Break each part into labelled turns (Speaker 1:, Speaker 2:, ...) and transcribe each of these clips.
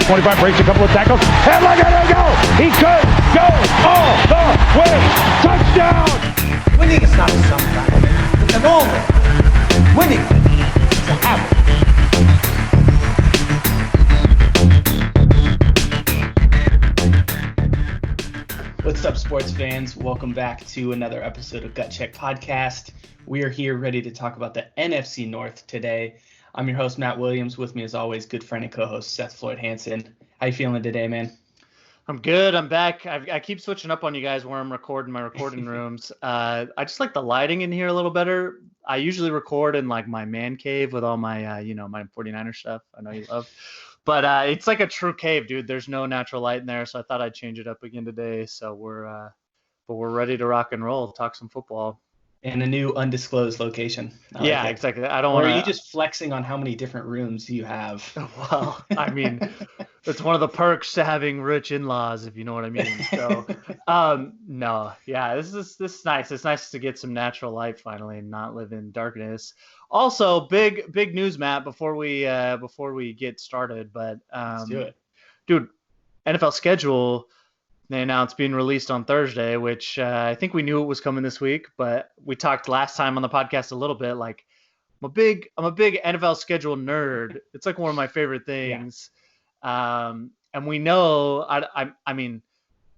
Speaker 1: 25, breaks a couple of tackles, and look at him go! He could go all the way! Touchdown!
Speaker 2: Winning is not a sometimes. It's an always. Winning is a habit.
Speaker 3: What's up, sports fans? Welcome back to another episode of Gut Check Podcast. We are here ready to talk about the NFC North today. I'm your host, Matt Williams. With me, as always, good friend and co-host, Seth Floyd Hansen. How you feeling today, man?
Speaker 4: I'm good. I'm back. I keep switching up on you guys where I'm recording my recording rooms. I just like the lighting in here a little better. I usually record in like my man cave with all my, my 49er stuff. I know you love. But it's like a true cave, dude. There's no natural light in there, so I thought I'd change it up again today. So we're ready to rock and roll, talk some football.
Speaker 3: In a new undisclosed location.
Speaker 4: Yeah, exactly. I don't
Speaker 3: want
Speaker 4: want
Speaker 3: to. Or are you just flexing on how many different rooms you have?
Speaker 4: Well, I mean, it's one of the perks to having rich in-laws, if you know what I mean. So, no, yeah, this is nice. It's nice to get some natural light finally and not live in darkness. Also, big news, Matt. Before we get started, but
Speaker 3: let's do it,
Speaker 4: dude. NFL schedule. They announced being released on Thursday, which I think we knew it was coming this week, but we talked last time on the podcast a little bit. Like, I'm a big NFL schedule nerd. It's like one of my favorite things. Yeah. And we know, I mean,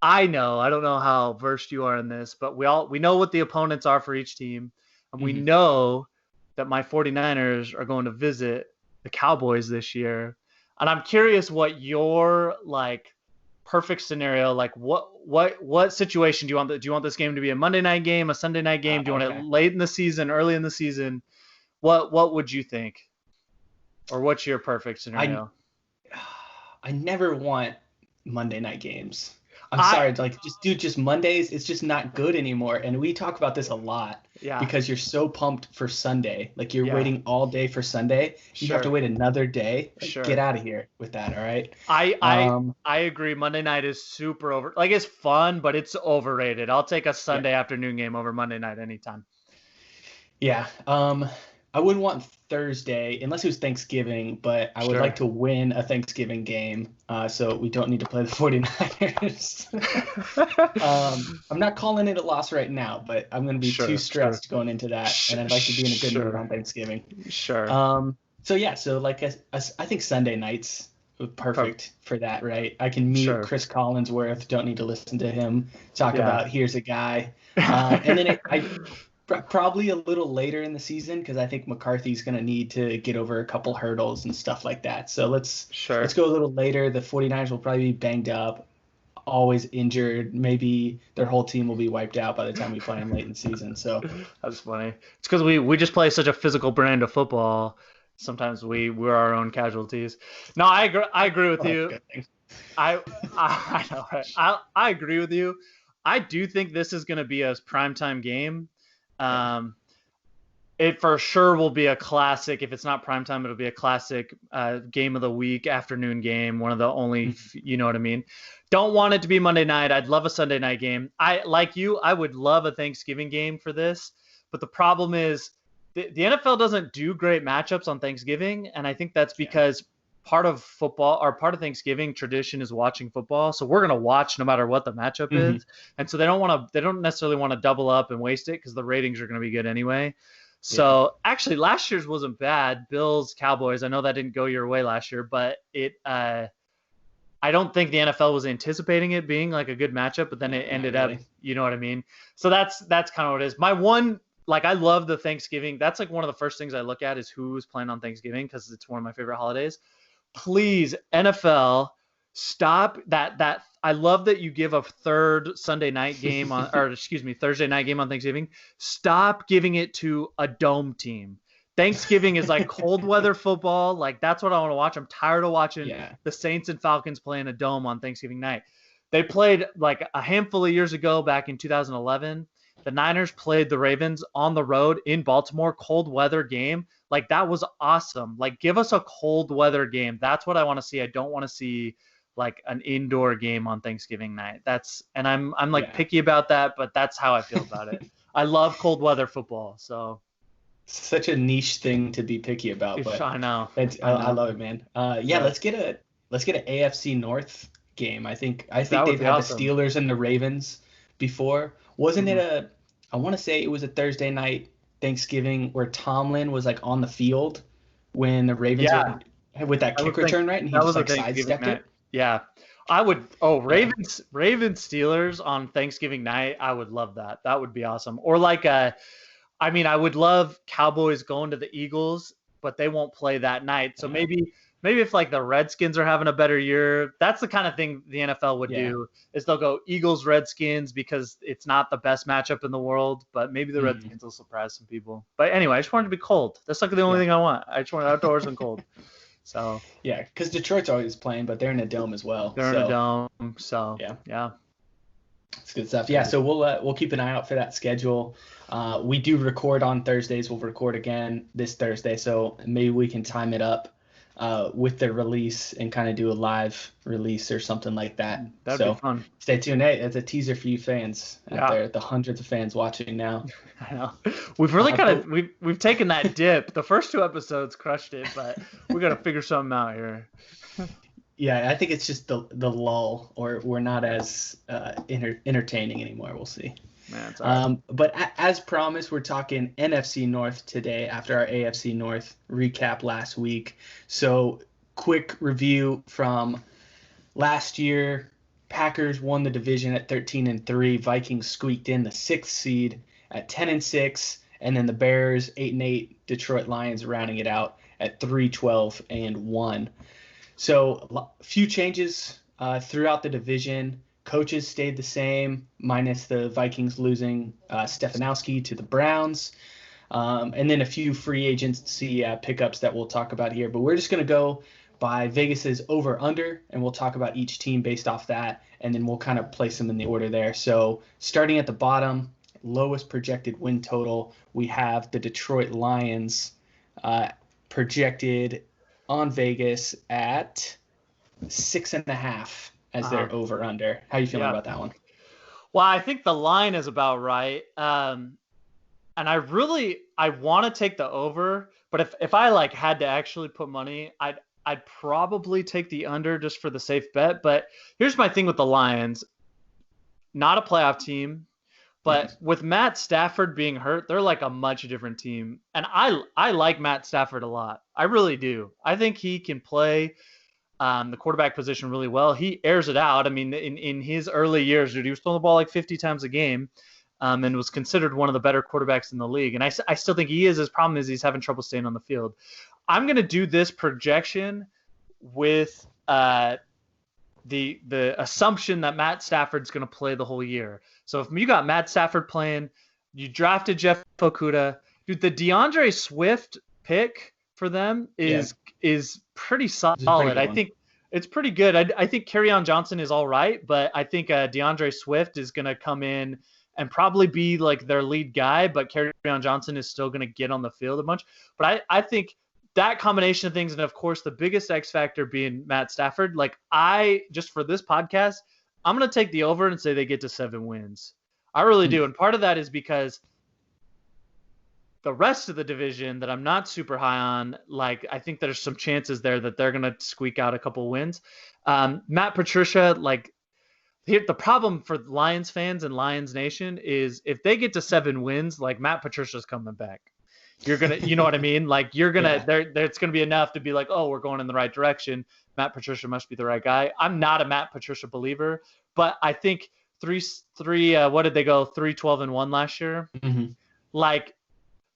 Speaker 4: I know, I don't know how versed you are in this, but we know what the opponents are for each team. And we know that my 49ers are going to visit the Cowboys this year. And I'm curious what your, like, perfect scenario, like what situation do you want? Do you want this game to be a Monday night game, a Sunday night game? Do you want it late in the season, early in the season? What would you think? Or what's your perfect scenario?
Speaker 3: I never want Monday night games. I'm sorry, like just Mondays, it's just not good anymore. And we talk about this a lot. Yeah. Because you're so pumped for Sunday. Like you're waiting all day for Sunday. You have to wait another day. Like, get out of here with that, all right?
Speaker 4: I agree. Monday night is super over. Like it's fun, but it's overrated. I'll take a Sunday afternoon game over Monday night anytime.
Speaker 3: Yeah. I wouldn't want Thursday unless it was Thanksgiving, but I would like to win a Thanksgiving game so we don't need to play the 49ers. I'm not calling it a loss right now, but I'm going to be too stressed going into that, and I'd like to be in a good mood on Thanksgiving.
Speaker 4: Sure.
Speaker 3: So like I think Sunday nights are perfect for that, right? I can meet Chris Collinsworth, don't need to listen to him talk about here's a guy. And then probably a little later in the season because I think McCarthy's going to need to get over a couple hurdles and stuff like that. So let's go a little later. The 49ers will probably be banged up, always injured. Maybe their whole team will be wiped out by the time we play them late in the season. So
Speaker 4: that's funny. It's because we just play such a physical brand of football. Sometimes we're our own casualties. No, I agree with you. I know. Right? I agree with you. I do think this is going to be a primetime game. It for sure will be a classic. If it's not primetime, it'll be a classic game of the week, afternoon game. One of the only, you know what I mean? Don't want it to be Monday night. I'd love a Sunday night game. I would love a Thanksgiving game for this. But the problem is the NFL doesn't do great matchups on Thanksgiving. And I think that's because part of football or part of Thanksgiving tradition is watching football. So we're going to watch no matter what the matchup is. And so they don't necessarily want to double up and waste it because the ratings are going to be good anyway. So actually last year's wasn't bad. Bills, Cowboys. I know that didn't go your way last year, but I don't think the NFL was anticipating it being like a good matchup, but then it ended up, you know what I mean? So that's kind of what it is. My one, like I love the Thanksgiving. That's like one of the first things I look at is who's playing on Thanksgiving because it's one of my favorite holidays. Please, NFL, stop that. I love that you give a third Sunday night game Thursday night game on Thanksgiving. Stop giving it to a dome team. Thanksgiving is like cold weather football. Like that's what I want to watch. I'm tired of watching the Saints and Falcons play in a dome on Thanksgiving night. They played like a handful of years ago back in 2011. The Niners played the Ravens on the road in Baltimore, cold weather game. Like that was awesome. Like give us a cold weather game. That's what I want to see. I don't want to see like an indoor game on Thanksgiving night. I'm like picky about that, but that's how I feel about it. I love cold weather football. So
Speaker 3: such a niche thing to be picky about, but
Speaker 4: I know.
Speaker 3: I love it, man. Let's get let's get an AFC North game. I think they've had
Speaker 4: awesome.
Speaker 3: the Steelers and the Ravens before. Wasn't it I want to say it was a Thursday night Thanksgiving where Tomlin was like on the field when the Ravens with that kick return, right? And he just like sidestepped it.
Speaker 4: Yeah. I would Ravens Steelers on Thanksgiving night. I would love that. That would be awesome. Or like I would love Cowboys going to the Eagles, but they won't play that night. So maybe if like the Redskins are having a better year, that's the kind of thing the NFL would do, is they'll go Eagles Redskins because it's not the best matchup in the world, but maybe the Redskins will surprise some people. But anyway, I just want it to be cold. That's like the only thing I want. I just want it outdoors and cold. So
Speaker 3: yeah, because Detroit's always playing, but they're in a dome as well.
Speaker 4: They're in a dome, so yeah.
Speaker 3: It's good stuff. Yeah, so we'll keep an eye out for that schedule. We do record on Thursdays. We'll record again this Thursday, so maybe we can time it up with the release and kind of do a live release or something like that.
Speaker 4: That'd be fun.
Speaker 3: Stay tuned. Hey, it's a teaser for you fans out there, the hundreds of fans watching now.
Speaker 4: I know. We've really we've taken that dip. The first 2 episodes crushed it, but we got to figure something out here.
Speaker 3: Yeah, I think it's just the lull, or we're not as entertaining anymore. We'll see.
Speaker 4: Man, it's all right.
Speaker 3: But as promised, we're talking NFC North today after our AFC North recap last week. So quick review from last year. Packers won the division at 13-3. Vikings squeaked in the 6th seed at 10-6. And then the Bears 8-8. Detroit Lions rounding it out at 3-12-1. So a few changes throughout the division. Coaches stayed the same, minus the Vikings losing Stefanowski to the Browns. And then a few free agency pickups that we'll talk about here. But we're just going to go by Vegas's over-under, and we'll talk about each team based off that, and then we'll kind of place them in the order there. So starting at the bottom, lowest projected win total, we have the Detroit Lions projected on Vegas at 6.5 as their over-under. How are you feeling about that one?
Speaker 4: Well, I think the line is about right. And I want to take the over, but if I like had to actually put money, I'd probably take the under just for the safe bet. But here's my thing with the Lions. Not a playoff team, but with Matt Stafford being hurt, they're like a much different team. And I like Matt Stafford a lot. I really do. I think he can play the quarterback position really well. He airs it out. I mean, in his early years, dude, he was throwing the ball like 50 times a game, and was considered one of the better quarterbacks in the league. And I still think he is. His problem is he's having trouble staying on the field. I'm going to do this projection with the assumption that Matt Stafford's going to play the whole year. So if you got Matt Stafford playing, you drafted Jeff Okudah, dude, the DeAndre Swift pick for them is pretty solid. I think it's pretty good. I think Kerryon Johnson is all right, but I think DeAndre Swift is going to come in and probably be like their lead guy, but Kerryon Johnson is still going to get on the field a bunch. But I think that combination of things, and of course the biggest X factor being Matt Stafford, like just for this podcast, I'm going to take the over and say they get to 7 wins. I really do. And part of that is because the rest of the division that I'm not super high on, like I think there's some chances there that they're going to squeak out a couple wins. Matt Patricia, like the problem for Lions fans and Lions Nation is if they get to 7 wins, like Matt Patricia's coming back. You're going to, you know what I mean? Like you're going to, it's going to be enough to be like, oh, we're going in the right direction. Matt Patricia must be the right guy. I'm not a Matt Patricia believer, but I think what did they go? 3-12-1 last year.
Speaker 3: Mm-hmm.
Speaker 4: Like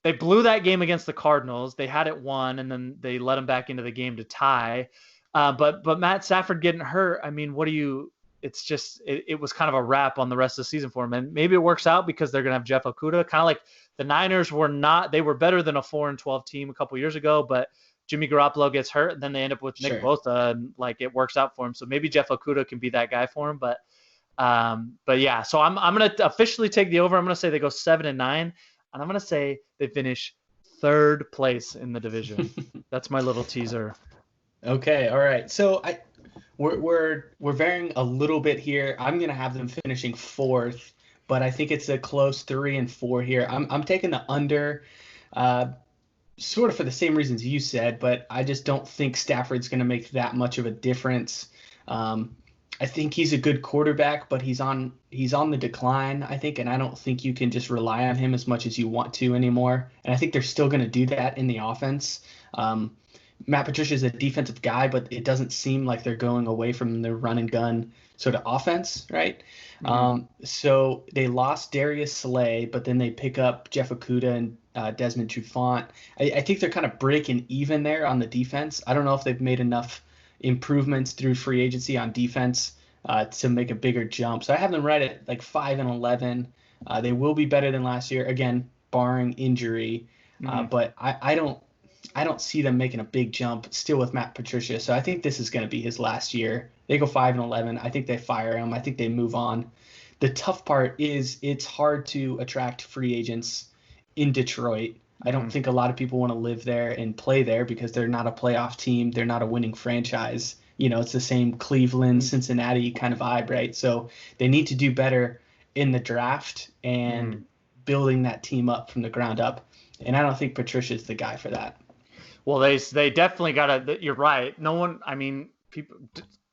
Speaker 4: they blew that game against the Cardinals. They had it won, and then they let him back into the game to tie. But Matt Stafford getting hurt, I mean, it's just, it was kind of a wrap on the rest of the season for him. And maybe it works out because they're going to have Jeff Okudah, kind of like the Niners they were better than a 4-12 team a couple years ago, but Jimmy Garoppolo gets hurt, and then they end up with Nick Bosa, and like it works out for him. So maybe Jeff Okudah can be that guy for him. But yeah, so I'm going to officially take the over. I'm going to say they go 7-9, and I'm going to say they finish 3rd place in the division. That's my little teaser.
Speaker 3: Okay. All right. So we're varying a little bit here. I'm going to have them finishing 4th, but I think it's a close 3 and 4 here. I'm taking the under. sort of for the same reasons you said, but I just don't think Stafford's going to make that much of a difference. I think he's a good quarterback, but he's on the decline, I think, and I don't think you can just rely on him as much as you want to anymore. And I think they're still going to do that in the offense. Matt Patricia is a defensive guy, but it doesn't seem like they're going away from the run and gun sort of offense, right? Mm-hmm. So they lost Darius Slay, but then they pick up Jeff Okudah and Desmond Trufant. I think they're kind of breaking even there on the defense. I don't know if they've made enough improvements through free agency on defense to make a bigger jump. So I have them right at like 5-11. They will be better than last year, again, barring injury. Mm-hmm. But I don't see them making a big jump still with Matt Patricia. So I think this is going to be his last year. They go 5-11. I think they fire him. I think they move on. The tough part is it's hard to attract free agents in Detroit. I don't think a lot of people want to live there and play there because they're not a playoff team. They're not a winning franchise. It's the same Cleveland, Cincinnati kind of vibe, right? So they need to do better in the draft and building that team up from the ground up. And I don't think Patricia's the guy for that.
Speaker 4: Well, they definitely got to. You're right. No one. I mean, people.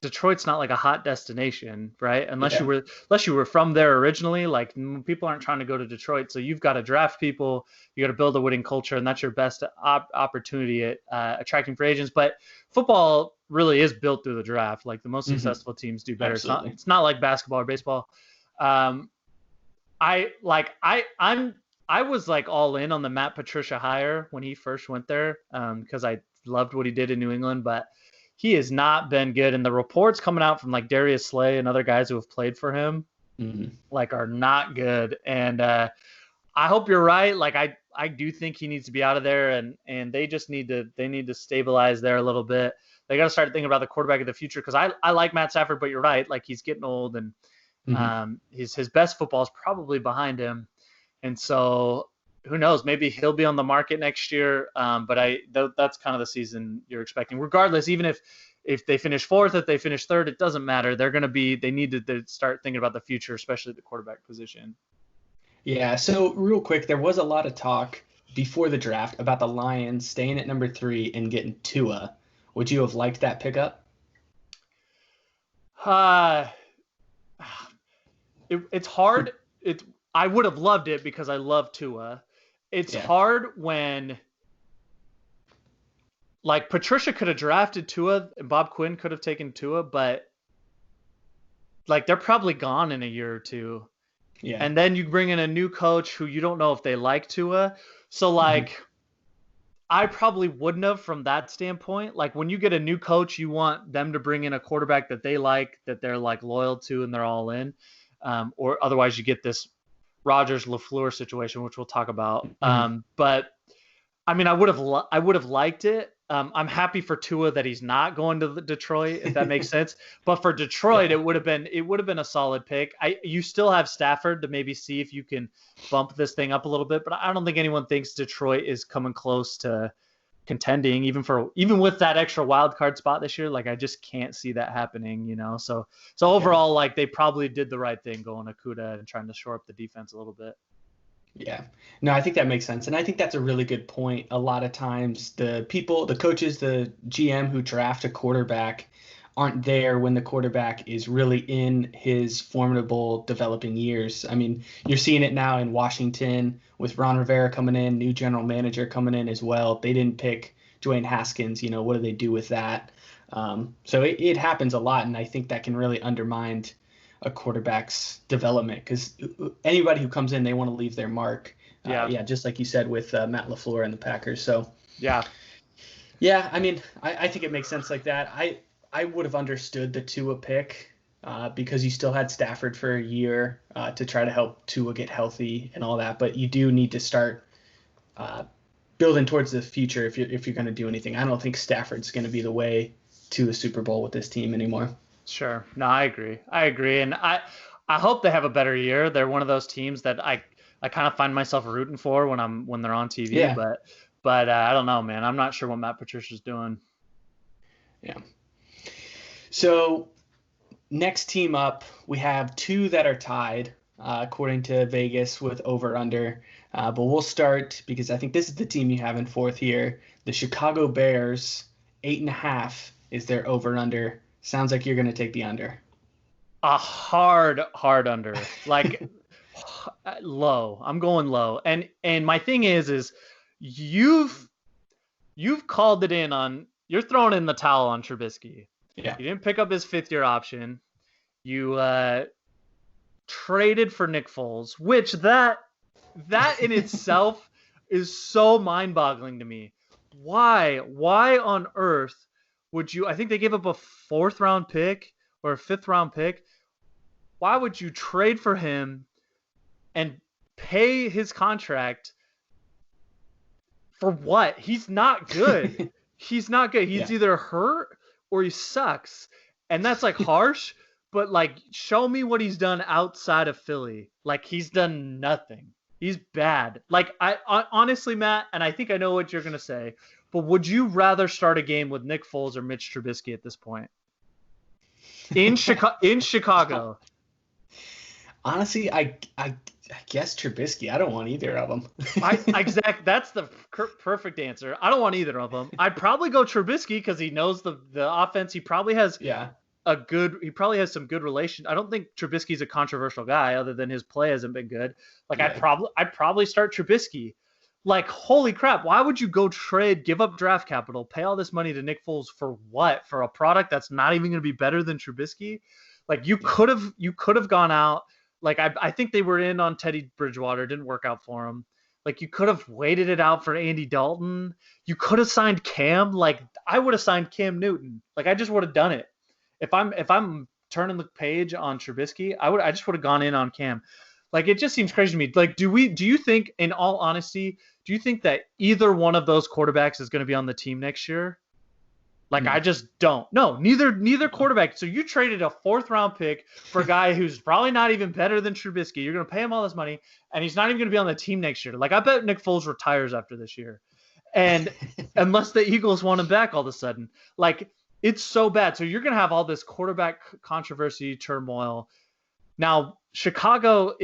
Speaker 4: Detroit's not like a hot destination, right? Unless you were from there originally. Like people aren't trying to go to Detroit, so you've got to draft people. You got to build a winning culture, and that's your best opportunity at attracting free agents. But football really is built through the draft. Like the most successful teams do better. It's not like basketball or baseball. I was like all in on the Matt Patricia hire when he first went there because I loved what he did in New England, but he has not been good. And the reports coming out from like Darius Slay and other guys who have played for him like are not good. And I hope you're right. Like I do think he needs to be out of there and they just need to stabilize there a little bit. They got to start thinking about the quarterback of the future because I like Matt Stafford, but you're right. Like he's getting old and his best football is probably behind him. And so who knows, maybe he'll be on the market next year. But that's kind of the season you're expecting. Regardless, even if they finish fourth, if they finish third, it doesn't matter. They need to start thinking about the future, especially the quarterback position.
Speaker 3: Yeah. So real quick, there was a lot of talk before the draft about the Lions staying at number 3 and getting Tua. Would you have liked that pickup?
Speaker 4: It's hard. I would have loved it because I love Tua. It's hard when like Patricia could have drafted Tua and Bob Quinn could have taken Tua, but like they're probably gone in a year or two. Yeah. And then you bring in a new coach who you don't know if they like Tua. So like I probably wouldn't have from that standpoint. Like when you get a new coach, you want them to bring in a quarterback that they like, that they're like loyal to and they're all in. Or otherwise you get this Rodgers LaFleur situation, which we'll talk about. But I mean, I would have liked it. I'm happy for Tua that he's not going to Detroit, if that makes sense. But for Detroit, it would have been a solid pick. You still have Stafford to maybe see if you can bump this thing up a little bit. But I don't think anyone thinks Detroit is coming close to contending, even with that extra wild card spot this year. Like I just can't see that happening, So overall, like they probably did the right thing going to Okudah and trying to shore up the defense a little bit.
Speaker 3: Yeah, no, I think that makes sense, and I think that's a really good point. A lot of times, the coaches, the GM who draft a quarterback aren't there when the quarterback is really in his formidable developing years. I mean, you're seeing it now in Washington with Ron Rivera coming in, new general manager coming in as well. They didn't pick Dwayne Haskins. What do they do with that? So it happens a lot, and I think that can really undermine a quarterback's development because anybody who comes in, they want to leave their mark. Just like you said with Matt LaFleur and the Packers. So yeah, I mean, I think it makes sense like that. I would have understood the Tua pick because you still had Stafford for a year to try to help Tua get healthy and all that. But you do need to start building towards the future if you're going to do anything. I don't think Stafford's going to be the way to a Super Bowl with this team anymore. Sure.
Speaker 4: No, I agree. And I hope they have a better year. They're one of those teams that I kind of find myself rooting for when they're on TV. Yeah. But I don't know, man. I'm not sure what Matt Patricia's doing.
Speaker 3: Yeah. So next team up, we have 2 that are tied, according to Vegas with over/under. But we'll start because I think this is the team you have in fourth here. The Chicago Bears, 8.5 is their over and under. Sounds like you're going to take the under.
Speaker 4: A hard under. Like low. I'm going low. And my thing is you've called it in on, you're throwing in the towel on Trubisky.
Speaker 3: Yeah.
Speaker 4: You didn't pick up his 5th-year option. You traded for Nick Foles, which that in itself is so mind-boggling to me. Why on earth would you, I think they gave up a 4th-round pick or a 5th-round pick. Why would you trade for him and pay his contract for what? He's not good. He's not good. He's either hurt or he sucks. And that's like harsh, but like show me what he's done outside of Philly. Like he's done nothing. He's bad. Like I honestly, Matt, and I think I know what you're going to say, but would you rather start a game with Nick Foles or Mitch Trubisky at this point? In Chicago.
Speaker 3: Honestly, I guess Trubisky. I don't want either of them.
Speaker 4: That's the perfect answer. I don't want either of them. I'd probably go Trubisky because he knows the offense. He probably has he probably has some good relation. I don't think Trubisky's a controversial guy other than his play hasn't been good. Like I'd probably start Trubisky. Like holy crap, why would you go give up draft capital, pay all this money to Nick Foles for what? For a product that's not even going to be better than Trubisky? Like you could have gone out. Like, I think they were in on Teddy Bridgewater. Didn't work out for him. Like, you could have waited it out for Andy Dalton. You could have signed Cam. Like, I would have signed Cam Newton. Like, I just would have done it. If I'm turning the page on Trubisky, I just would have gone in on Cam. Like, it just seems crazy to me. Like, do you think, in all honesty, do you think that either one of those quarterbacks is going to be on the team next year? Like, I just don't. No, neither quarterback. So you traded a 4th-round pick for a guy who's probably not even better than Trubisky. You're going to pay him all this money, and he's not even going to be on the team next year. Like, I bet Nick Foles retires after this year. And unless the Eagles want him back all of a sudden. Like, it's so bad. So you're going to have all this quarterback controversy, turmoil. Now, Chicago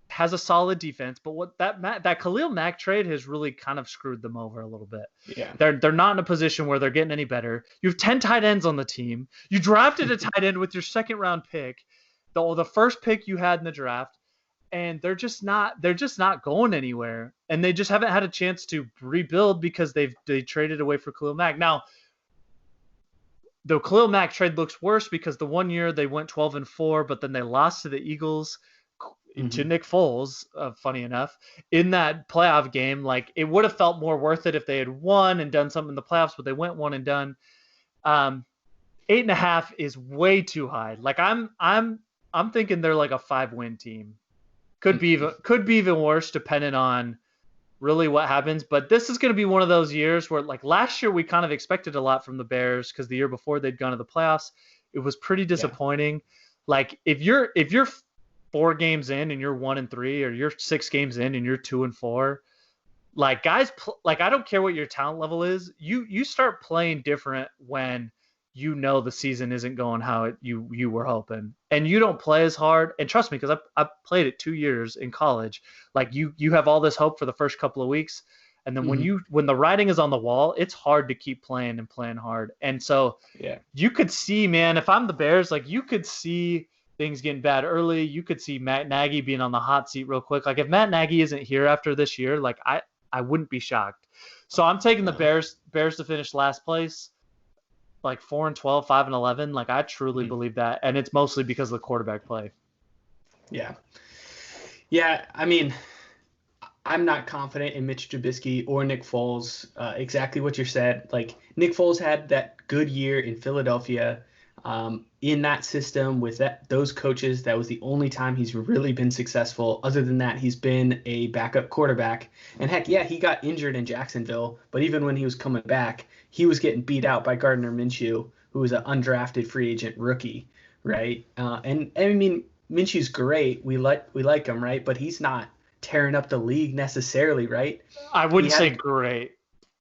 Speaker 4: has a solid defense, but what that Khalil Mack trade has really kind of screwed them over a little bit.
Speaker 3: Yeah.
Speaker 4: They're not in a position where they're getting any better. You have 10 tight ends on the team. You drafted a tight end with your 2nd-round pick, the first pick you had in the draft, and they're just not going anywhere. And they just haven't had a chance to rebuild because they traded away for Khalil Mack. Now, the Khalil Mack trade looks worse because the one year they went 12-4, but then they lost to the Eagles. To Nick Foles, funny enough, in that playoff game. Like, it would have felt more worth it if they had won and done something in the playoffs, but they went one and done. 8.5 is way too high. Like, I'm thinking they're like a 5-win team. Could be even worse depending on really what happens. But this is going to be one of those years where, like, last year we kind of expected a lot from the Bears because the year before they'd gone to the playoffs. It was pretty disappointing. Yeah. Like, if you're 4 games in and you're 1-3, or you're 6 games in and you're 2-4, like, guys, like, I don't care what your talent level is. You start playing different when you know the season isn't going how you were hoping, and you don't play as hard. And trust me, because I played it 2 years in college. Like, you have all this hope for the first couple of weeks, and then when the writing is on the wall, it's hard to keep playing hard. And so you could see, man, if I'm the Bears, like, you could see things getting bad early. You could see Matt Nagy being on the hot seat real quick. Like, if Matt Nagy isn't here after this year, like, I wouldn't be shocked. So I'm taking the Bears to finish last place, like 4-12, 5-11. Like, I truly believe that, and it's mostly because of the quarterback play.
Speaker 3: Yeah. I mean, I'm not confident in Mitch Trubisky or Nick Foles. Exactly what you said. Like, Nick Foles had that good year in Philadelphia. In that system with those coaches, that was the only time he's really been successful. Other than that, he's been a backup quarterback. And heck, yeah, he got injured in Jacksonville, but even when he was coming back, he was getting beat out by Gardner Minshew, who was an undrafted free agent rookie, right? And I mean, Minshew's great. We like him, right? But he's not tearing up the league necessarily, right?
Speaker 4: I wouldn't say great.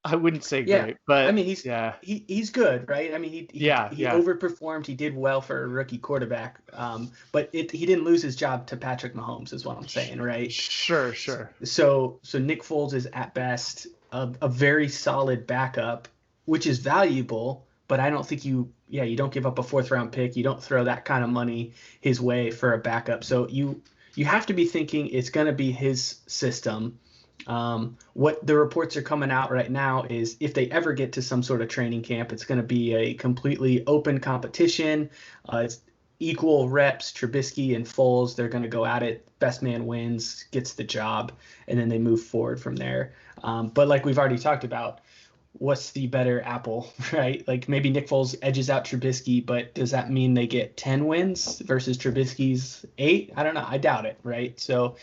Speaker 4: I wouldn't say great, but
Speaker 3: I mean, he's good, right? I mean, he overperformed. He did well for a rookie quarterback, but he didn't lose his job to Patrick Mahomes, is what I'm saying, right?
Speaker 4: Sure.
Speaker 3: So Nick Foles is at best a very solid backup, which is valuable, but I don't think you don't give up a 4th round pick. You don't throw that kind of money his way for a backup. So you have to be thinking it's going to be his system. What the reports are coming out right now is if they ever get to some sort of training camp, it's going to be a completely open competition. It's equal reps. Trubisky and Foles, they're going to go at it. Best man wins, gets the job, and then they move forward from there. But like we've already talked about, what's the better apple, right? Like maybe Nick Foles edges out Trubisky, but does that mean they get 10 wins versus Trubisky's 8? I don't know. I doubt it, right? So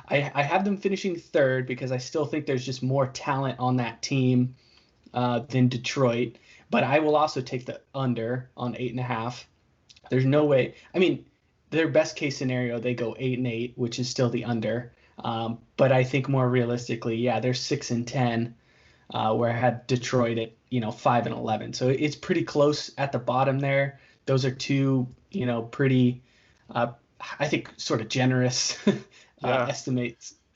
Speaker 3: I have them finishing 3rd because I still think there's just more talent on that team than Detroit. But I will also take the under on 8.5. There's no way. I mean, their best case scenario, they go 8-8, which is still the under. But I think more realistically, they're 6-10. Where I had Detroit at 5-11, so it's pretty close at the bottom there. Those are two pretty, I think, sort of generous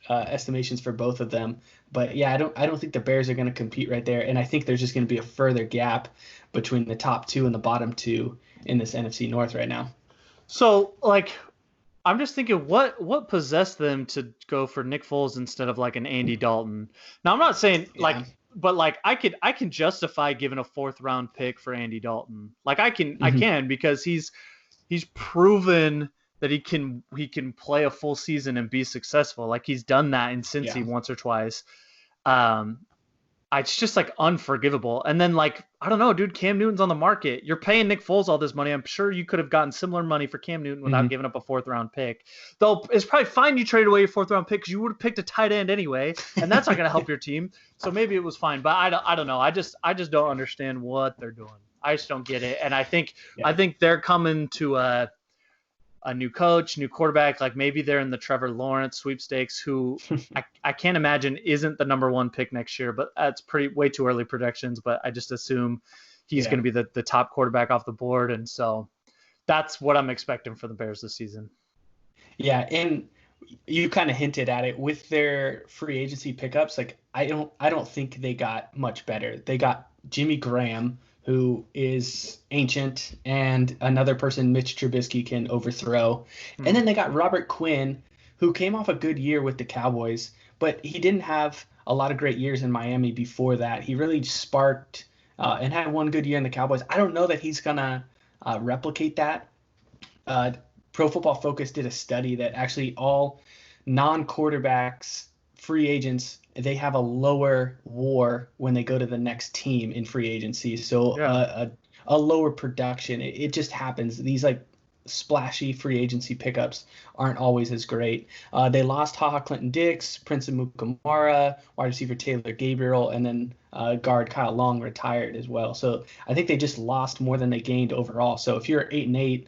Speaker 3: estimations for both of them. But I don't think the Bears are going to compete right there, and I think there's just going to be a further gap between the top 2 and the bottom 2 in this NFC North right now.
Speaker 4: So I'm just thinking, what possessed them to go for Nick Foles instead of like an Andy Dalton? Now I'm not saying but I can justify giving a 4th round pick for Andy Dalton. Like I can because he's proven that he can play a full season and be successful. Like he's done that in Cincy once or twice. It's just unforgivable. And then I don't know, dude, Cam Newton's on the market. You're paying Nick Foles all this money. I'm sure you could have gotten similar money for Cam Newton without giving up a 4th round pick. Though it's probably fine you traded away your 4th round pick because you would have picked a tight end anyway, and that's not going to help your team. So maybe it was fine, but I don't know. I just don't understand what they're doing. I just don't get it. And I think they're coming to a new coach, new quarterback. Like maybe they're in the Trevor Lawrence sweepstakes, who I can't imagine isn't the number 1 pick next year, but that's way too early predictions. But I just assume he's going to be the top quarterback off the board. And so that's what I'm expecting for the Bears this season. Yeah.
Speaker 3: And you kind of hinted at it with their free agency pickups. I don't think they got much better. They got Jimmy Graham, who is ancient, and another person Mitch Trubisky can overthrow. And then they got Robert Quinn, who came off a good year with the Cowboys, but he didn't have a lot of great years in Miami before that. He really sparked and had one good year in the Cowboys. I don't know that he's going to replicate that. Pro Football Focus did a study that actually all non-quarterbacks, free agents, they have a lower WAR when they go to the next team in free agency. So a lower production. It just happens. These splashy free agency pickups aren't always as great. They lost HaHa Clinton-Dix, Prince Amukamara, wide receiver Taylor Gabriel, and then guard Kyle Long retired as well. So I think they just lost more than they gained overall. So if you're 8-8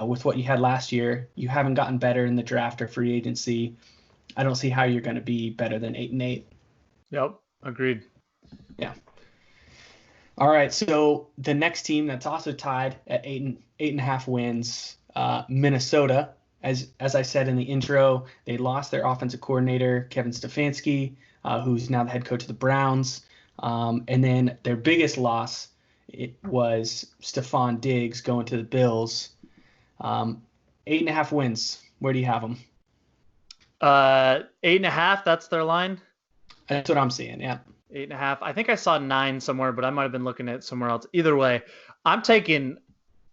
Speaker 3: with what you had last year, you haven't gotten better in the draft or free agency. I don't see how you're going to be better than 8-8.
Speaker 4: Yep, agreed.
Speaker 3: Yeah. All right, so the next team that's also tied at 8.5 wins, Minnesota. As I said in the intro, they lost their offensive coordinator, Kevin Stefanski, who's now the head coach of the Browns. And then their biggest loss, it was Stephon Diggs going to the Bills. 8.5 wins. Where do you have them?
Speaker 4: 8.5. That's their line.
Speaker 3: That's what I'm seeing. Yeah.
Speaker 4: 8.5. I think I saw 9 somewhere, but I might have been looking at somewhere else. Either way, I'm taking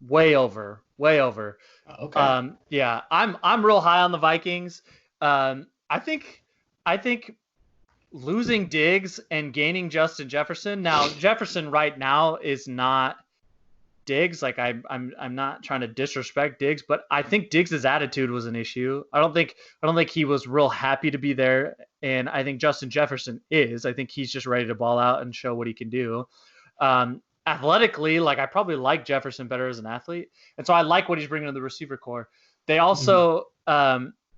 Speaker 4: way over.
Speaker 3: Okay.
Speaker 4: Yeah, I'm real high on the Vikings. I think losing Diggs and gaining Justin Jefferson. Now, Jefferson right now is not Diggs. I'm not trying to disrespect Diggs, but I think Diggs' attitude was an issue. I don't think he was real happy to be there, and I think Justin Jefferson is. I think he's just ready to ball out and show what he can do. Athletically, I probably like Jefferson better as an athlete, and so I like what he's bringing to the receiver core. They also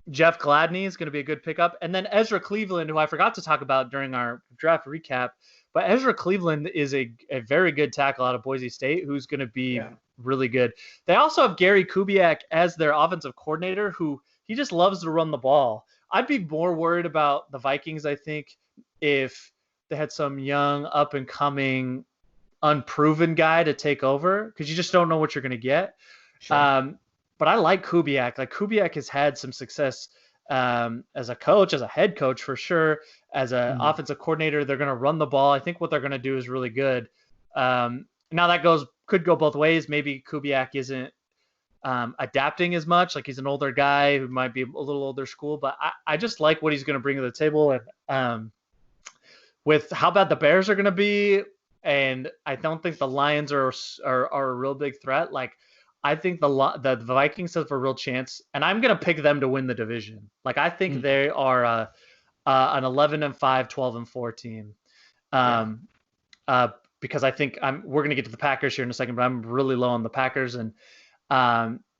Speaker 4: Jeff Gladney is going to be a good pickup. And then Ezra Cleveland, who I forgot to talk about during our draft recap, but Ezra Cleveland is a very good tackle out of Boise State who's going to be really good. They also have Gary Kubiak as their offensive coordinator, who he just loves to run the ball. I'd be more worried about the Vikings, I think, if they had some young, up-and-coming, unproven guy to take over, because you just don't know what you're going to get. Sure. But I like Kubiak. Like, Kubiak has had some success as a coach, as a head coach for sure, as an offensive coordinator. They're going to run the ball. I think what they're going to do is really good. Now that could go both ways. Maybe Kubiak isn't adapting as much. Like, he's an older guy who might be a little older school, but I just like what he's going to bring to the table. And with how bad the Bears are going to be, and I don't think the Lions are a real big threat. Like, I think the Vikings have a real chance, and I'm going to pick them to win the division. Like, I think they are an 11-5, 12-4 team. Because I think we're going to get to the Packers here in a second, but I'm really low on the Packers, and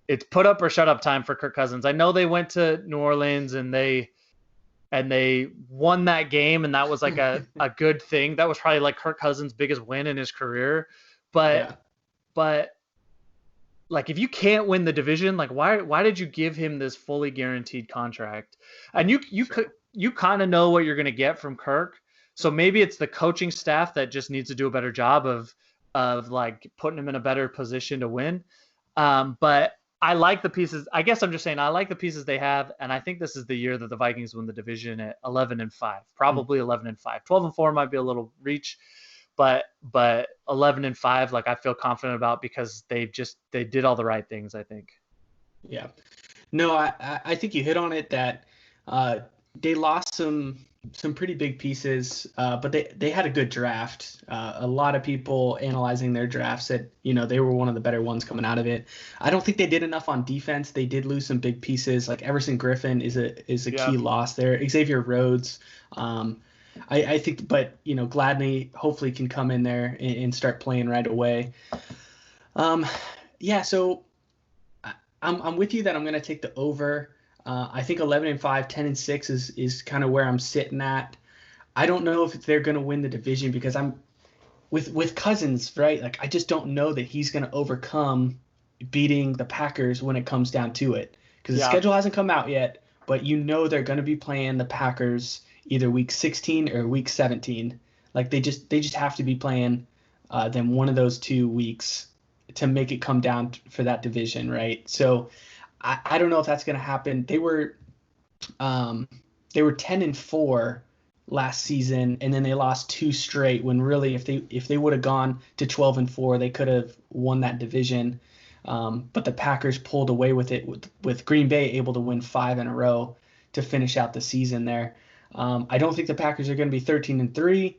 Speaker 4: it's put up or shut up time for Kirk Cousins. I know they went to New Orleans and they won that game, and that was like a good thing. That was probably like Kirk Cousins' biggest win in his career. But like, if you can't win the division, like, why did you give him this fully guaranteed contract? And you kind of know what you're going to get from Kirk. So maybe it's the coaching staff that just needs to do a better job of like putting him in a better position to win. But I like the pieces. I guess I'm just saying I like the pieces they have, and I think this is the year that the Vikings win the division at 11-5, probably 11-5. 12-4 might be a little reach, but 11-5, like, I feel confident about, because they did all the right things, I think.
Speaker 3: Yeah. No, I think you hit on it, that they lost some pretty big pieces, but they had a good draft. A lot of people analyzing their draft said, they were one of the better ones coming out of it. I don't think they did enough on defense. They did lose some big pieces. Like, Everson Griffin is a key loss there. Xavier Rhodes. I think, but Gladney hopefully can come in there and start playing right away. So I'm with you that I'm going to take the over. I think 11-5, 10-6 is kind of where I'm sitting at. I don't know if they're going to win the division, because I'm with Cousins, right? Like, I just don't know that he's going to overcome beating the Packers when it comes down to it, because the schedule hasn't come out yet, but they're going to be playing the Packers either week 16 or week 17. Like, they just have to be playing them one of those 2 weeks to make it come down for that division, right? So I don't know if that's going to happen. They were 10-4 last season, and then they lost 2 straight, when really if they would have gone to 12-4, they could have won that division. But the Packers pulled away with it, with Green Bay able to win 5 in a row to finish out the season there. I don't think the Packers are going to be 13-3,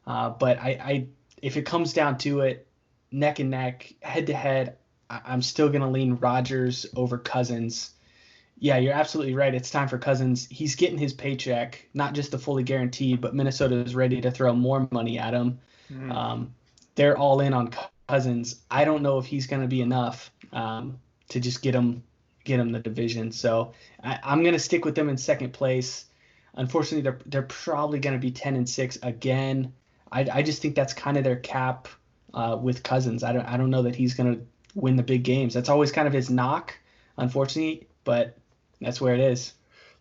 Speaker 3: but if it comes down to it, neck and neck, head to head, I'm still going to lean Rodgers over Cousins. Yeah, you're absolutely right. It's time for Cousins. He's getting his paycheck, not just the fully guaranteed, but Minnesota is ready to throw more money at him. They're all in on Cousins. I don't know if he's going to be enough to just get him the division. So I'm going to stick with them in second place. Unfortunately, they're probably going to be 10-6 again. I just think that's kind of their cap with Cousins. I don't know that he's going to win the big games. That's always kind of his knock, unfortunately, but that's where it is.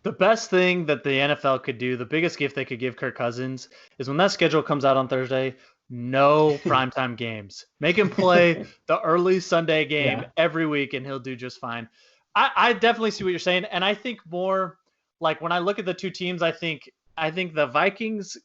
Speaker 4: The best thing that the NFL could do, the biggest gift they could give Kirk Cousins, is when that schedule comes out on Thursday, no primetime games. Make him play the early Sunday game every week, and he'll do just fine. I definitely see what you're saying, and I think more like, when I look at the 2 teams, I think the Vikings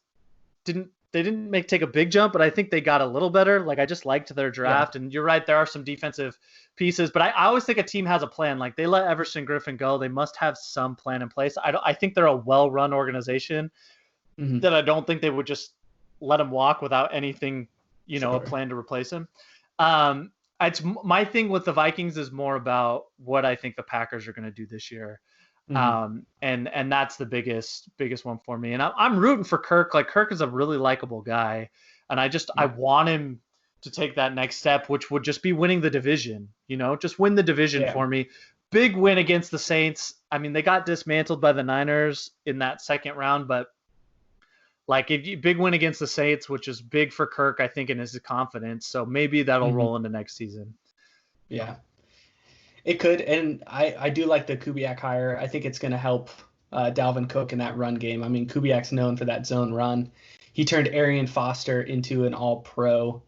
Speaker 4: didn't take a big jump, but I think they got a little better. Like, I just liked their draft, and you're right, there are some defensive pieces, but I always think a team has a plan. Like, they let Everson Griffin go, they must have some plan in place. I think they're a well-run organization that I don't think they would just let him walk without anything, a plan to replace him. It's my thing with the Vikings is more about what I think the Packers are going to do this year. And that's the biggest one for me. And I'm rooting for Kirk. Like, Kirk is a really likable guy, and I want him to take that next step, which would just be winning the division, just win the division for me. big win against the Saints. I mean, they got dismantled by the Niners in that second round, but like big win against the Saints, which is big for Kirk, I think, in his confidence. So maybe that'll roll into next season.
Speaker 3: Yeah, it could. And I do like the Kubiak hire. I think it's going to help Dalvin Cook in that run game. I mean, Kubiak's known for that zone run. He turned Arian Foster into an all-pro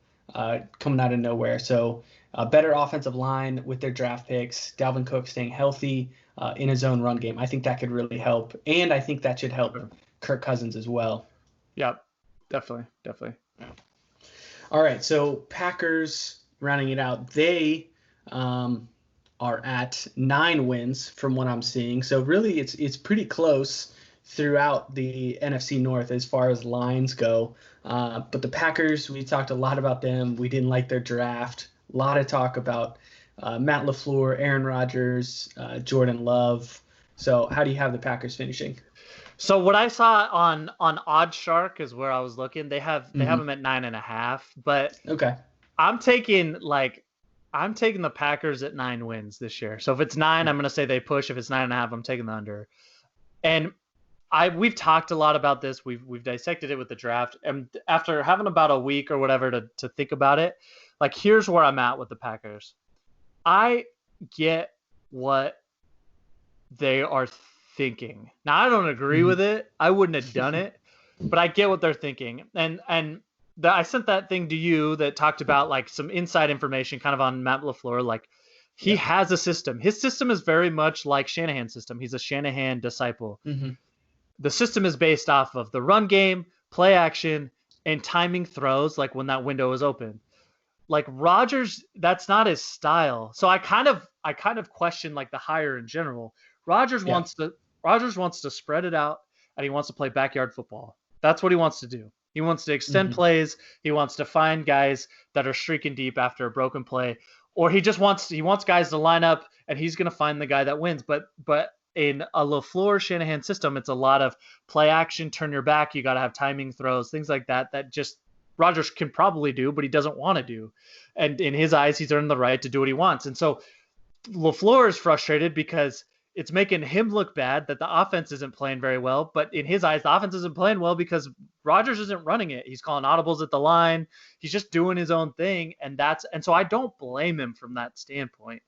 Speaker 3: coming out of nowhere. So a better offensive line with their draft picks, Dalvin Cook staying healthy in his own run game. I think that could really help. And I think that should help Kirk Cousins as well.
Speaker 4: Yep, definitely.
Speaker 3: All right, so Packers, rounding it out, they are at 9 wins from what I'm seeing. So really it's pretty close throughout the NFC North as far as lines go. But the Packers, we talked a lot about them. We didn't like their draft. A lot of talk about Matt LaFleur, Aaron Rodgers, Jordan Love. So how do you have the Packers finishing?
Speaker 4: So what I saw on OddsShark is where I was looking. They have them at 9.5, but
Speaker 3: okay,
Speaker 4: I'm taking the Packers at 9 wins this year. So if it's 9, I'm going to say they push. If it's 9.5, I'm taking the under. And we've talked a lot about this. We've dissected it with the draft. And after having about a week or whatever to think about it, like here's where I'm at with the Packers. I get what they are thinking. Now I don't agree with it. I wouldn't have done it, but I get what they're thinking. And I sent that thing to you that talked about like some inside information kind of on Matt LaFleur. Like he has a system. His system is very much like Shanahan's system. He's a Shanahan disciple. The system is based off of the run game, play action, and timing throws, like when that window is open. Like Rodgers, that's not his style. So I kind of question like the hire in general. Rodgers wants to spread it out, and he wants to play backyard football. That's what he wants to do. He wants to extend plays. He wants to find guys that are streaking deep after a broken play, or he wants guys to line up, and he's going to find the guy that wins. But in a LaFleur Shanahan system, it's a lot of play action, turn your back. You got to have timing throws, things like that. That just Rodgers can probably do, but he doesn't want to do. And in his eyes, he's earned the right to do what he wants. And so LaFleur is frustrated because it's making him look bad that the offense isn't playing very well. But in his eyes, the offense isn't playing well because Rodgers isn't running it. He's calling audibles at the line. He's just doing his own thing. And so I don't blame him from that standpoint.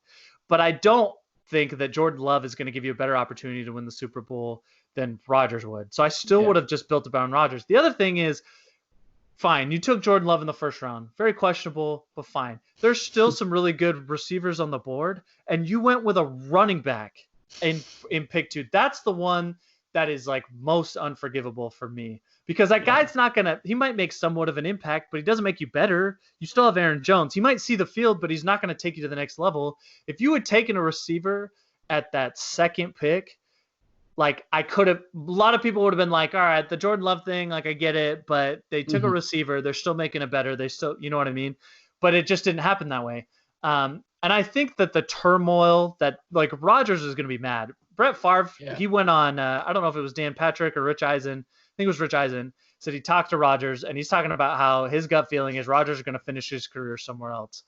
Speaker 4: But I don't think that Jordan Love is going to give you a better opportunity to win the Super Bowl than Rodgers would. So I still would have just built it around Rodgers. The other thing is, fine, you took Jordan Love in the first round. Very questionable, but fine. There's still some really good receivers on the board, and you went with a running back in pick 2. That's the one that is like most unforgivable for me, because that guy's not going to – he might make somewhat of an impact, but he doesn't make you better. You still have Aaron Jones. He might see the field, but he's not going to take you to the next level. If you had taken a receiver at that second pick, like I could have – a lot of people would have been like, all right, the Jordan Love thing, like I get it, but they took a receiver. They're still making it better. They still – you know what I mean? But it just didn't happen that way. And I think that the turmoil that like Rodgers is going to be mad. Brett Favre, he went on, I don't know if it was Dan Patrick or Rich Eisen. I think it was Rich Eisen. Said he talked to Rodgers, and he's talking about how his gut feeling is Rodgers is going to finish his career somewhere else.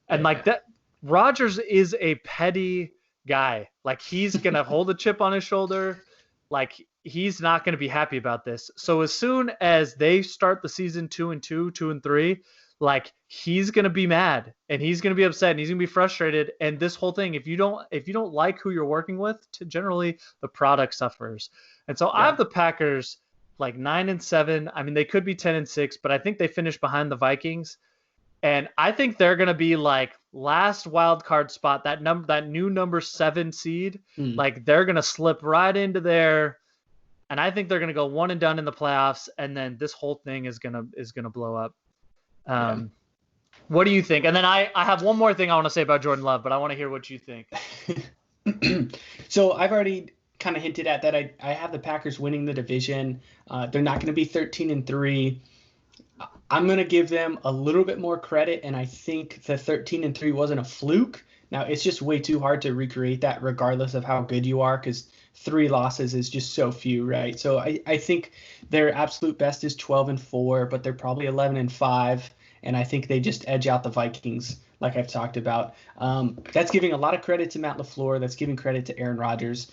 Speaker 4: And like that, Rodgers is a petty guy. Like he's going to hold a chip on his shoulder. Like he's not going to be happy about this. So as soon as they start the season 2-2, 2-3, like he's going to be mad and he's going to be upset and he's going to be frustrated. And this whole thing, if you don't like who you're working with, generally the product suffers. And so I have the Packers like 9-7. I mean, they could be 10-6, but I think they finish behind the Vikings. And I think they're going to be like last wild card spot, that new number 7 seed. Like they're going to slip right into there. And I think they're going to go one and done in the playoffs. And then this whole thing is going to blow up. What do you think? And then I have one more thing I want to say about Jordan Love, but I want to hear what you think.
Speaker 3: So I've already kind of hinted at that. I have the Packers winning the division. They're not going to be 13-3. I'm going to give them a little bit more credit, and I think the 13-3 wasn't a fluke. Now, it's just way too hard to recreate that regardless of how good you are, because 3 losses is just so few, right? So I think their absolute best is 12-4, but they're probably 11-5, and I think they just edge out the Vikings like I've talked about. That's giving a lot of credit to Matt LaFleur. That's giving credit to Aaron Rodgers.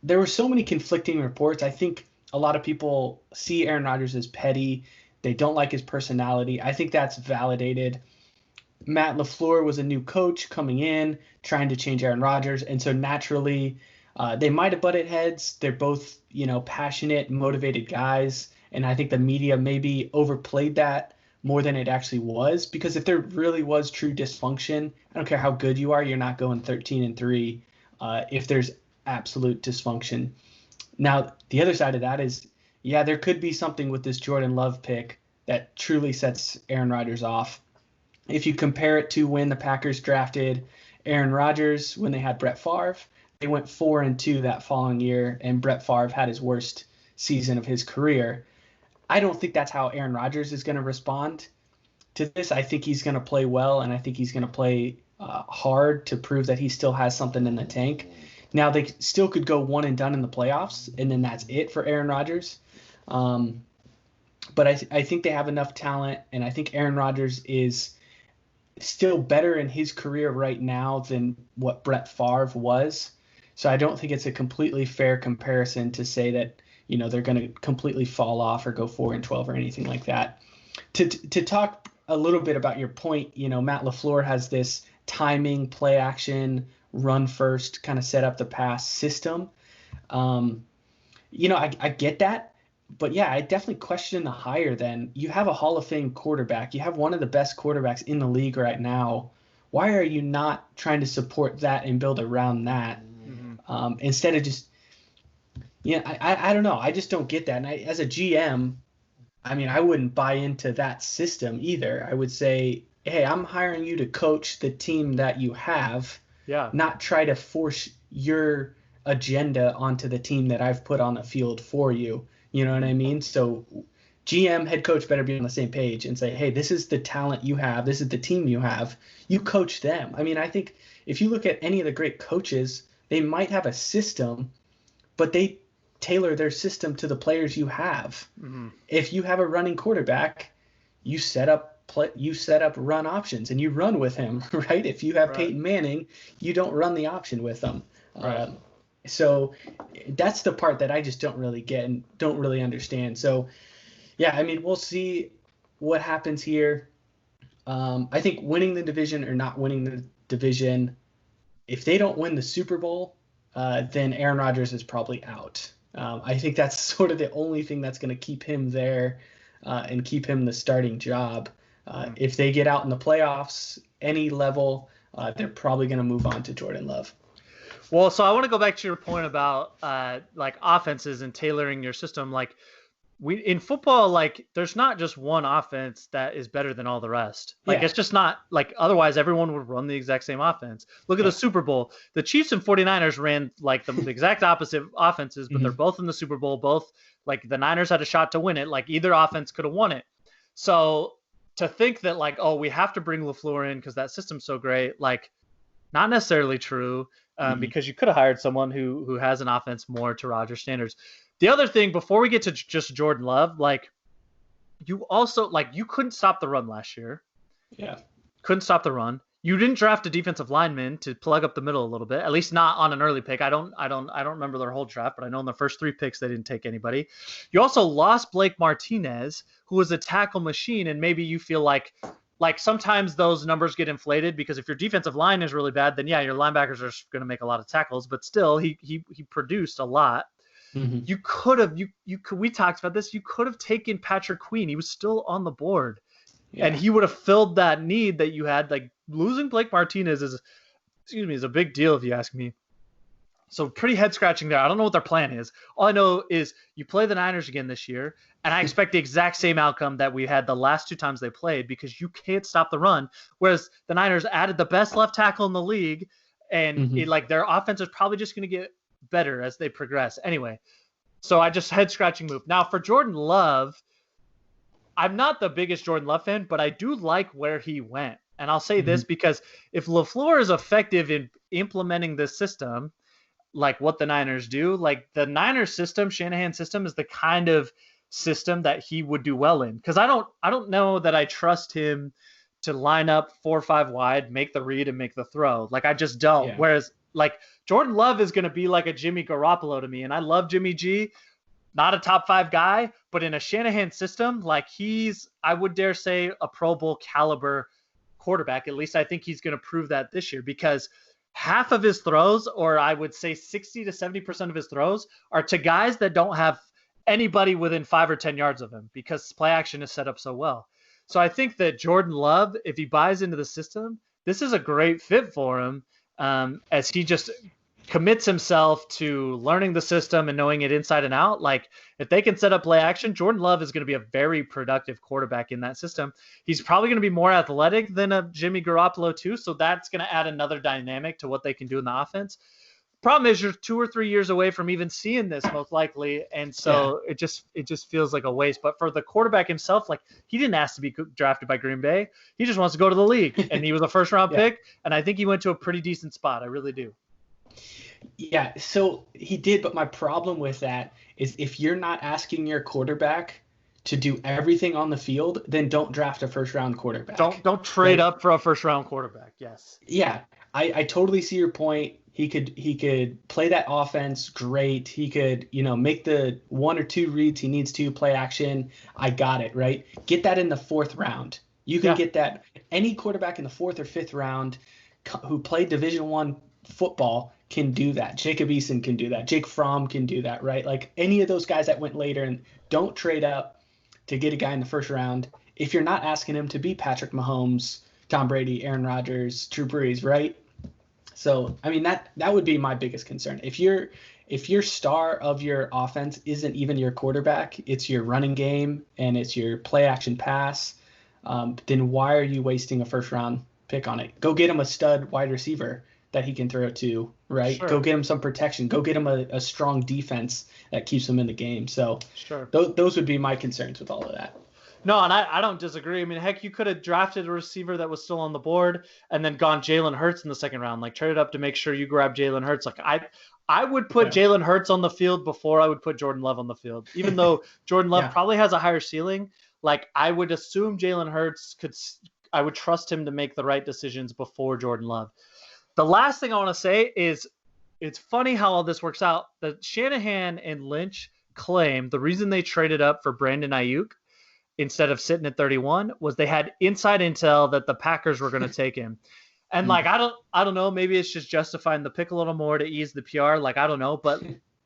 Speaker 3: There were so many conflicting reports. I think a lot of people see Aaron Rodgers as petty. They don't like his personality. I think that's validated. Matt LaFleur was a new coach coming in, trying to change Aaron Rodgers. And so naturally, they might have butted heads. They're both, passionate, motivated guys. And I think the media maybe overplayed that more than it actually was. Because if there really was true dysfunction, I don't care how good you are, you're not going 13-3 if there's absolute dysfunction. Now, the other side of that is, yeah, there could be something with this Jordan Love pick that truly sets Aaron Rodgers off. If you compare it to when the Packers drafted Aaron Rodgers, when they had Brett Favre, they went 4-2 that following year, and Brett Favre had his worst season of his career. I don't think that's how Aaron Rodgers is going to respond to this. I think he's going to play well, and I think he's going to play hard to prove that he still has something in the tank. Now, they still could go one and done in the playoffs, and then that's it for Aaron Rodgers. But I think they have enough talent, and I think Aaron Rodgers is still better in his career right now than what Brett Favre was. So I don't think it's a completely fair comparison to say that, they're going to completely fall off or go 4-12 or anything like that. To talk a little bit about your point, Matt LaFleur has this timing, play action, run first, kind of set up the pass system. I get that. But yeah, I definitely question the hire then. You have a Hall of Fame quarterback. You have one of the best quarterbacks in the league right now. Why are you not trying to support that and build around that instead of just, I don't know. I just don't get that. And as a GM, I wouldn't buy into that system either. I would say, hey, I'm hiring you to coach the team that you have, not try to force your agenda onto the team that I've put on the field for you. You know what I mean? So GM, head coach better be on the same page and say, hey, this is the talent you have. This is the team you have. You coach them. I think if you look at any of the great coaches, they might have a system, but they tailor their system to the players you have. Mm-hmm. If you have a running quarterback, you set up run options and you run with him, right? If you have Peyton Manning, you don't run the option with them. Right. So that's the part that I just don't really get and don't really understand. So, yeah, we'll see what happens here. I think winning the division or not winning the division, if they don't win the Super Bowl, then Aaron Rodgers is probably out. I think that's sort of the only thing that's going to keep him there and keep him the starting job. If they get out in the playoffs, any level, they're probably going to move on to Jordan Love.
Speaker 4: Well, so I want to go back to your point about offenses and tailoring your system. In football, there's not just one offense that is better than all the rest. It's just not otherwise everyone would run the exact same offense. Look at the Super Bowl. The Chiefs and 49ers ran the exact opposite offenses, but they're both in the Super Bowl. Both the Niners had a shot to win it. Either offense could have won it. So to think that we have to bring LaFleur in because that system's so great, not necessarily true. Because you could have hired someone who has an offense more to Rodgers standards. The other thing, before we get to just Jordan Love, you also you couldn't stop the run last year.
Speaker 3: Yeah.
Speaker 4: Couldn't stop the run. You didn't draft a defensive lineman to plug up the middle a little bit, at least not on an early pick. I don't remember their whole draft, but I know in the first 3 picks they didn't take anybody. You also lost Blake Martinez, who was a tackle machine, and maybe you feel like sometimes those numbers get inflated because if your defensive line is really bad, then yeah, your linebackers are going to make a lot of tackles, but still he produced a lot. Mm-hmm. You could have, we talked about this. You could have taken Patrick Queen. He was still on the board and he would have filled that need that you had. Losing Blake Martinez is a big deal if you ask me. So pretty head scratching there. I don't know what their plan is. All I know is you play the Niners again this year, and I expect the exact same outcome that we had the last 2 times they played because you can't stop the run. Whereas the Niners added the best left tackle in the league, and their offense is probably just going to get better as they progress. Anyway, so I just head scratching move. Now for Jordan Love, I'm not the biggest Jordan Love fan, but I do like where he went. And I'll say this because if LaFleur is effective in implementing this system, what the Niners do, the Niners system, Shanahan system is the kind of system that he would do well in. Cause I don't know that I trust him to line up 4 or 5 wide, make the read, and make the throw. Like, I just don't. Yeah. Whereas, like, Jordan Love is going to be like a Jimmy Garoppolo to me, and I love Jimmy G. Not a top 5 guy, but in a Shanahan system, like, he's, I would dare say, a Pro Bowl caliber quarterback. At least I think he's going to prove that this year, because half of his throws, or I would say 60 to 70% of his throws, are to guys that don't have anybody within 5 or 10 yards of him, because play action is set up so well. So I think that Jordan Love, if he buys into the system, this is a great fit for him, as he just commits himself to learning the system and knowing it inside and out. Like, if they can set up play action, Jordan Love is going to be a very productive quarterback in that system. He's probably going to be more athletic than a Jimmy Garoppolo too, so that's going to add another dynamic to what they can do in the offense. Problem is, you're 2 or 3 years away from even seeing this, most likely, and so it just feels like a waste. But for the quarterback himself, like, he didn't ask to be drafted by Green Bay. He just wants to go to the league, and he was a first-round pick, and I think he went to a pretty decent spot. I really do.
Speaker 3: Yeah, so he did, but my problem with that is, if you're not asking your quarterback to do everything on the field, then don't draft a first-round quarterback.
Speaker 4: Don't trade up for a first-round quarterback. Yes.
Speaker 3: Yeah, I totally see your point. He could play that offense great. He could, make the 1 or 2 reads he needs to, play action. I got it, right? Get that in the 4th round. You can get that. Any quarterback in the 4th or 5th round who played Division I football can do that. Jacob Eason can do that. Jake Fromm can do that, right? Like, any of those guys that went later, and don't trade up to get a guy in the 1st round if you're not asking him to be Patrick Mahomes, Tom Brady, Aaron Rodgers, Drew Brees, right? So, I mean, that would be my biggest concern. If your star of your offense isn't even your quarterback, it's your running game and it's your play action pass, then why are you wasting a 1st round pick on it? Go get him a stud wide receiver that he can throw to, right? Sure. Go get him some protection. Go get him a strong defense that keeps him in the game. So those would be my concerns with all of that.
Speaker 4: No, and I don't disagree. I mean, heck, you could have drafted a receiver that was still on the board and then gone Jalen Hurts in the 2nd round, like traded up to make sure you grab Jalen Hurts. Like, I would put Jalen Hurts on the field before I would put Jordan Love on the field, even though Jordan Love probably has a higher ceiling. Like, I would assume Jalen Hurts I would trust him to make the right decisions before Jordan Love. The last thing I want to say is, it's funny how all this works out. That Shanahan and Lynch claim the reason they traded up for Brandon Ayuk instead of sitting at 31 was they had inside intel that the Packers were going to take him. And like, I don't know, maybe it's just justifying the pick a little more to ease the PR. Like, I don't know, but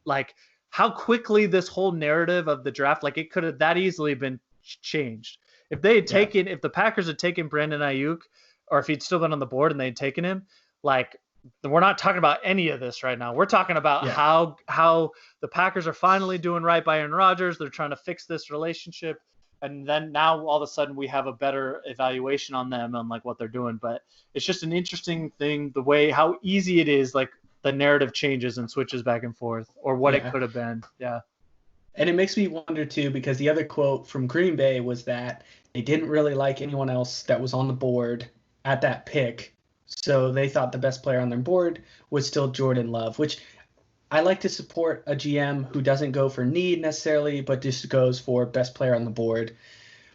Speaker 4: like, how quickly this whole narrative of the draft, like, it could have that easily been changed. If they had taken, if the Packers had taken Brandon Ayuk, or if he'd still been on the board and they'd taken him, like, we're not talking about any of this right now. We're talking about how the Packers are finally doing right by Aaron Rodgers. They're trying to fix this relationship. And then now all of a sudden we have a better evaluation on them on like what they're doing. But it's just an interesting thing, the way how easy it is, like the narrative changes and switches back and forth, or what it could have been. Yeah.
Speaker 3: And it makes me wonder too, because the other quote from Green Bay was that they didn't really like anyone else that was on the board at that pick. So they thought the best player on their board was still Jordan Love, which I like to support a GM who doesn't go for need necessarily, but just goes for best player on the board.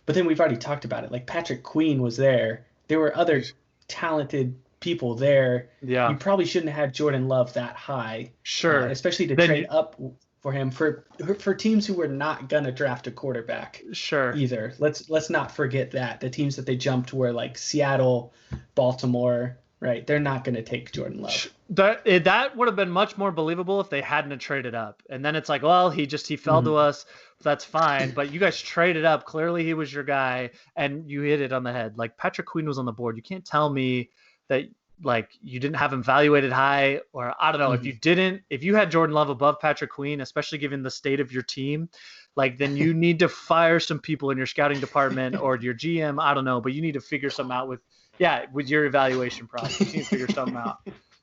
Speaker 3: But then we've already talked about it. Like, Patrick Queen was there. There were other talented people there. Yeah. You probably shouldn't have had Jordan Love that high.
Speaker 4: Sure.
Speaker 3: Especially to trade up for him for teams who were not going to draft a quarterback.
Speaker 4: Sure.
Speaker 3: Either. Let's not forget that. The teams that they jumped were like Seattle, Baltimore, right? They're not going to take Jordan Love.
Speaker 4: That would have been much more believable if they hadn't traded up. And then it's like, well, he fell to us. That's fine. But you guys traded up. Clearly he was your guy, and you hit it on the head. Like, Patrick Queen was on the board. You can't tell me that, like, you didn't have him evaluated high, or I don't know. If you had Jordan Love above Patrick Queen, especially given the state of your team, like, then you need to fire some people in your scouting department or your GM. I don't know, but you need to figure something out with your evaluation process. You need to figure something out.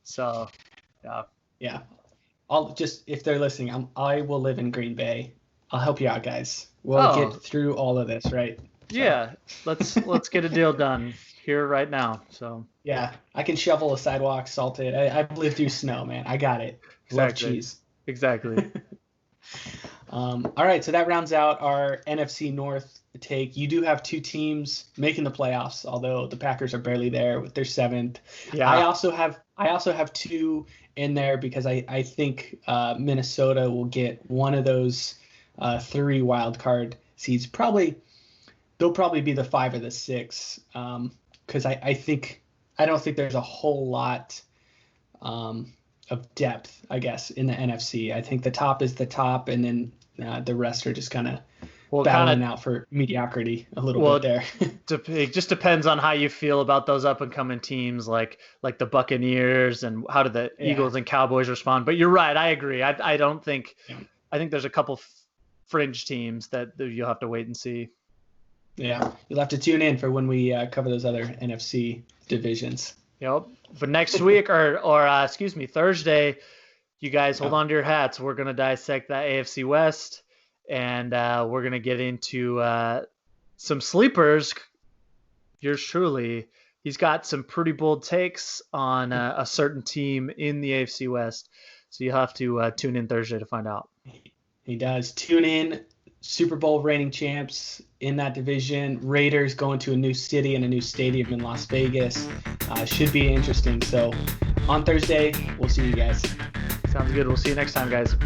Speaker 4: So,
Speaker 3: yeah. I'll just, if they're listening, I will live in Green Bay. I'll help you out, guys. We'll get through all of this, right? So.
Speaker 4: Yeah, let's get a deal done here right now. So
Speaker 3: yeah, I can shovel a sidewalk, salt it. I've lived through snow, man. I got it.
Speaker 4: Exactly.
Speaker 3: Love cheese.
Speaker 4: Exactly.
Speaker 3: All right, so that rounds out our NFC North take. You do have two teams making the playoffs, although the Packers are barely there with their 7th.
Speaker 4: Yeah.
Speaker 3: I also have two in there because I think Minnesota will get one of those 3 wild card seeds. They'll probably be the 5 or the 6 because I don't think there's a whole lot of depth, I guess, in the NFC. I think the top is the top, and then the rest are just kind of battling out for mediocrity a little bit there.
Speaker 4: It just depends on how you feel about those up and coming teams like the Buccaneers, and how do the Eagles and Cowboys respond. But you're right, I agree. I think there's a couple fringe teams that you'll have to wait and see.
Speaker 3: Yeah, you'll have to tune in for when we cover those other NFC divisions.
Speaker 4: Yep. But next week or Thursday, you guys hold on to your hats. We're going to dissect that AFC West, and we're going to get into some sleepers. Yours truly, he's got some pretty bold takes on a certain team in the AFC West. So you'll have to tune in Thursday to find out.
Speaker 3: He does. Tune in. Super Bowl reigning champs in that division. Raiders going to a new city and a new stadium in Las Vegas. Should be interesting. So on Thursday, we'll see you guys.
Speaker 4: Sounds good. We'll see you next time, guys.